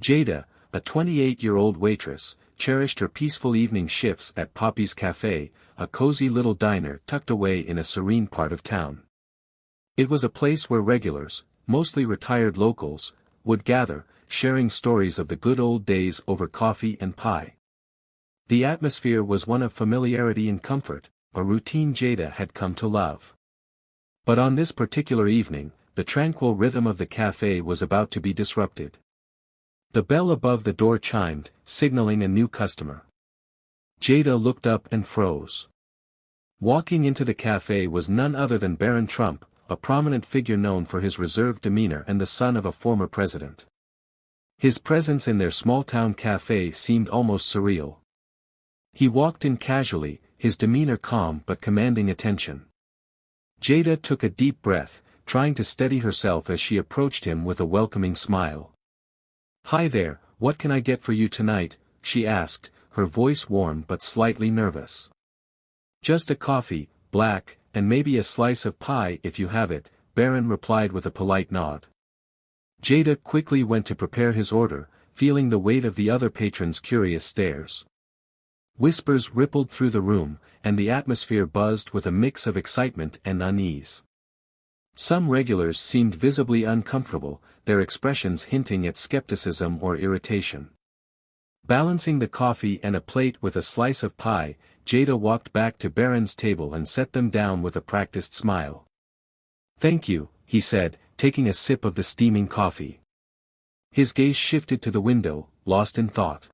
Jada, a 28-year-old waitress, cherished her peaceful evening shifts at Poppy's Cafe, a cozy little diner tucked away in a serene part of town. It was a place where regulars, mostly retired locals, would gather, sharing stories of the good old days over coffee and pie. The atmosphere was one of familiarity and comfort, a routine Jada had come to love. But on this particular evening, the tranquil rhythm of the cafe was about to be disrupted. The bell above the door chimed, signaling a new customer. Jada looked up and froze. Walking into the cafe was none other than Barron Trump, a prominent figure known for his reserved demeanor and the son of a former president. His presence in their small-town cafe seemed almost surreal. He walked in casually, his demeanor calm but commanding attention. Jada took a deep breath, trying to steady herself as she approached him with a welcoming smile. "Hi there, what can I get for you tonight?" she asked, her voice warm but slightly nervous. "Just a coffee, black, and maybe a slice of pie if you have it," Barron replied with a polite nod. Jada quickly went to prepare his order, feeling the weight of the other patrons' curious stares. Whispers rippled through the room, and the atmosphere buzzed with a mix of excitement and unease. Some regulars seemed visibly uncomfortable, their expressions hinting at skepticism or irritation. Balancing the coffee and a plate with a slice of pie, Jada walked back to Barron's table and set them down with a practiced smile. "Thank you," he said, taking a sip of the steaming coffee. His gaze shifted to the window, lost in thought.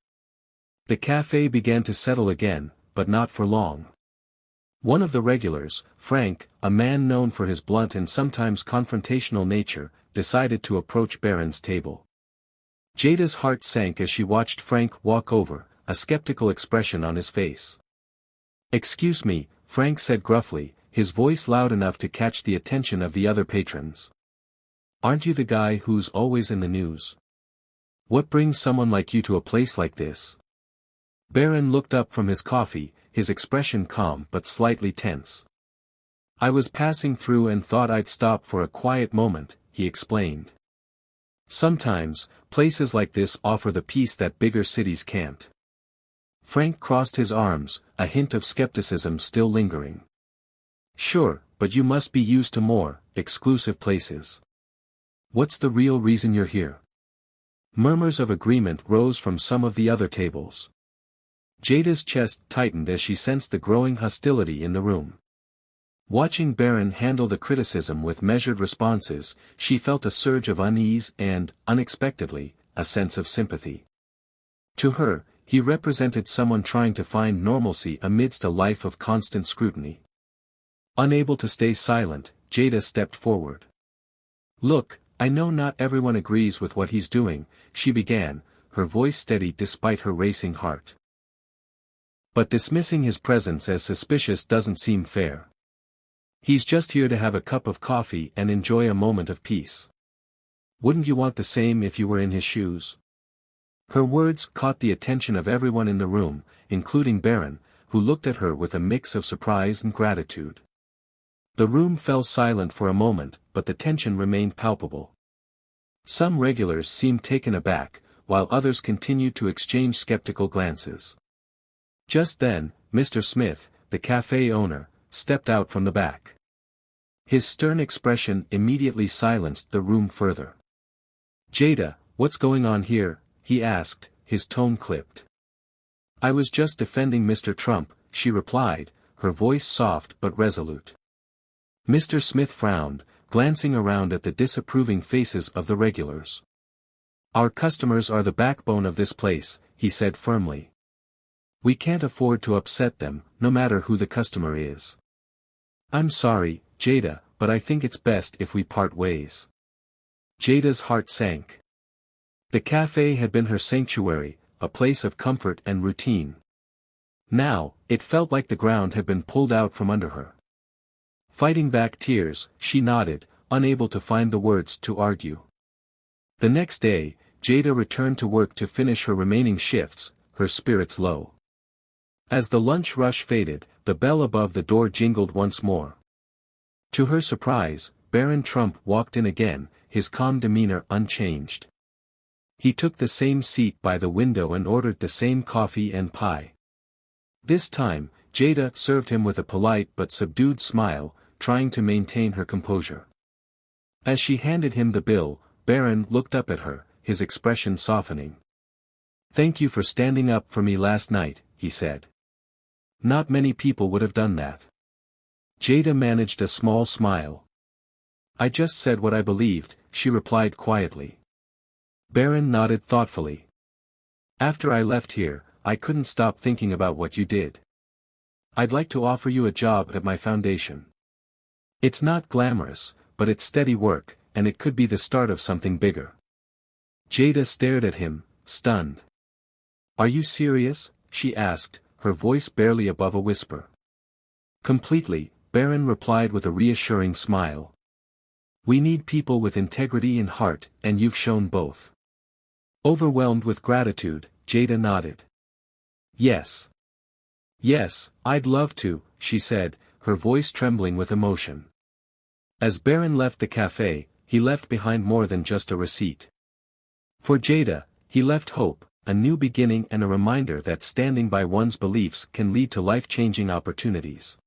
The cafe began to settle again, but not for long. One of the regulars, Frank, a man known for his blunt and sometimes confrontational nature, decided to approach Barron's table. Jada's heart sank as she watched Frank walk over, a skeptical expression on his face. "Excuse me," Frank said gruffly, his voice loud enough to catch the attention of the other patrons. "Aren't you the guy who's always in the news? What brings someone like you to a place like this?" Barron looked up from his coffee, his expression calm but slightly tense. "I was passing through and thought I'd stop for a quiet moment," he explained. "Sometimes, places like this offer the peace that bigger cities can't." Frank crossed his arms, a hint of skepticism still lingering. "Sure, but you must be used to more exclusive places. What's the real reason you're here?" Murmurs of agreement rose from some of the other tables. Jada's chest tightened as she sensed the growing hostility in the room. Watching Barron handle the criticism with measured responses, she felt a surge of unease and, unexpectedly, a sense of sympathy. To her, he represented someone trying to find normalcy amidst a life of constant scrutiny. Unable to stay silent, Jada stepped forward. "Look, I know not everyone agrees with what he's doing," she began, her voice steady despite her racing heart. "But dismissing his presence as suspicious doesn't seem fair. He's just here to have a cup of coffee and enjoy a moment of peace. Wouldn't you want the same if you were in his shoes?" Her words caught the attention of everyone in the room, including Barron, who looked at her with a mix of surprise and gratitude. The room fell silent for a moment, but the tension remained palpable. Some regulars seemed taken aback, while others continued to exchange skeptical glances. Just then, Mr. Smith, the cafe owner, stepped out from the back. His stern expression immediately silenced the room further. "Jada, what's going on here?" he asked, his tone clipped. "I was just defending Mr. Trump," she replied, her voice soft but resolute. Mr. Smith frowned, glancing around at the disapproving faces of the regulars. "Our customers are the backbone of this place," he said firmly. "We can't afford to upset them, no matter who the customer is." "I'm sorry, Jada, but I think it's best if we part ways." Jada's heart sank. The cafe had been her sanctuary, a place of comfort and routine. Now, it felt like the ground had been pulled out from under her. Fighting back tears, she nodded, unable to find the words to argue. The next day, Jada returned to work to finish her remaining shifts, her spirits low. As the lunch rush faded, the bell above the door jingled once more. To her surprise, Barron Trump walked in again, his calm demeanor unchanged. He took the same seat by the window and ordered the same coffee and pie. This time, Jada served him with a polite but subdued smile, trying to maintain her composure. As she handed him the bill, Barron looked up at her, his expression softening. "Thank you for standing up for me last night," he said. "Not many people would have done that." Jada managed a small smile. "I just said what I believed," she replied quietly. Barron nodded thoughtfully. "After I left here, I couldn't stop thinking about what you did. I'd like to offer you a job at my foundation. It's not glamorous, but it's steady work, and it could be the start of something bigger." Jada stared at him, stunned. "Are you serious?" she asked, her voice barely above a whisper. "Completely," Barron replied with a reassuring smile. "We need people with integrity and heart, and you've shown both." Overwhelmed with gratitude, Jada nodded. "Yes. Yes, I'd love to," she said, her voice trembling with emotion. As Barron left the cafe, he left behind more than just a receipt. For Jada, he left hope, a new beginning and a reminder that standing by one's beliefs can lead to life-changing opportunities.